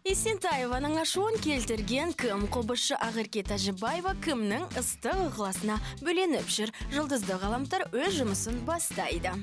Есентаеваның ашуын келтірген кім? Қобызшы Ақерке Тәжібаева кімнің ыстық ықыласына бөленіп жүр? Жұлдызды ғаламтар өз жұмысын бастайды.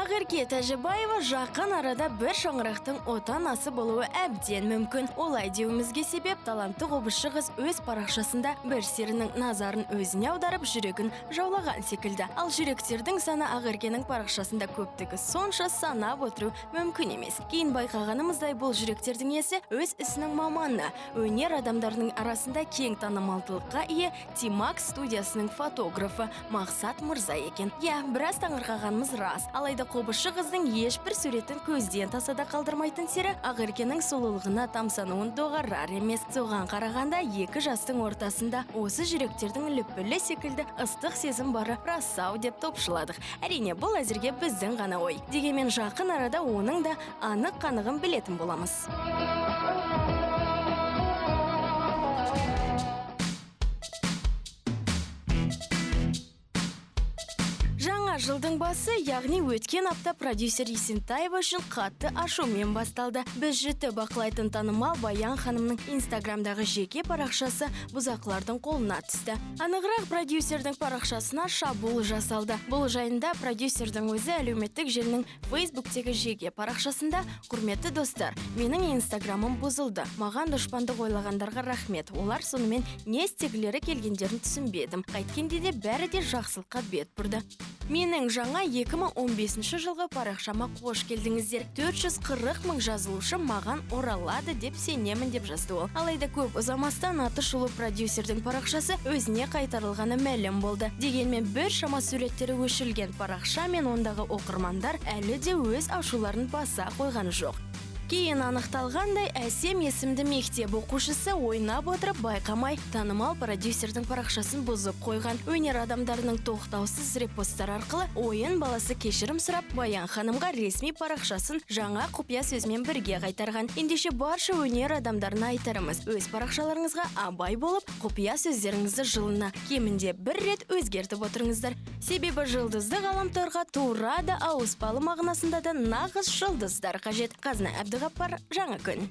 Ақерке Тәжібаева жақын арада бір шаңырақтың отанасы болуы әбден мүмкін. Олай деуімізге себеп талантты қобызшы қыз өз парақшасында бір серінің назарын өзіне аударып жүрегін жаулаған секілді. Ал жүректердің саны Ақеркенің парақшасында көптігі сонша санап отыру мүмкін емес. Кейін байқағанымыздай бұл жүректердің иесі өз ісінің маманы. Өнер адамдарының арасында кең танымалдылыққа ие Тимакс студиясының фотографы Мақсат Мырза екен. Біраз таңырқағанымыз рас. Алайда қобызшы қыздың ешбір суретін көзден тасада қалдырмайтын сері Ақеркенің сұлулығына тамсануын доғарар емес. Соған қарағанда екі жастың ортасында осы жүректердің лүпілі секілді ыстық сезім бары рас-ау деп топшыладық. Әрине, бұл әзірге біздің ғана ой. Дегенмен жақын арада оның да анық қанығын білетін боламыз. Жаңа жылдың басы, яғни өткен апта продюсер Есентаева үшін қатты ашумен басталды. Біз жіті бақылайтын танымал Баян ханымның инстаграмдағы жеке парақшасы бұзақылардың қолына түсті. Анығырақ, продюсердің парақшасына шабуыл жасалды. Бұл жайында продюсердің өзі әлеуметтік желінің фейсбуктегі жеке парақшасында: құрметті достар, менің инстаграмым бұзылды. Маған дұшпандық ойлағандарға рахмет. Олар сонымен не істегілері келгендерін түсінбедім. Қайткенде де бәрі де жақсылыққа бет бұрды. Менің жаңа 2015 жылғы парақшама қош келдіңіздер. 440 мың жазылушы маған оралады деп сенемін деп жазды ол. Алайда көп ұзамастан аты шулы продюсердің парақшасы өзіне қайтарылғаны мәлім болды. Дегенмен бір шама суреттері өшірілген парақша мен ондағы оқырмандар әлі де өз ашуларын баса қойған жоқ. Кейін анықталғандай, Әсем есімді мектеп оқушысы ойнап отырып байқамай танымал продюсердің парақшасын бұзып қойған. Өнер адамдарының тоқтаусыз репосттар арқылы ойын баласы кешірім сұрап, Баян ханымға ресми парақшасын жаңа құпия сөзмен бірге қайтарған. Ендеше барша өнер адамдарына айтарымыз: өз парақшаларыңызға абай болып, құпия сөздеріңізді жылына кемінде бір рет өзгертіп отырыңыздар. Себебі жұлдызды ғаламторға тура да ауыспалы мағынасында да нағыз жұлдыздар қажет. Қазына Әбдіғаппар, жаңа күн.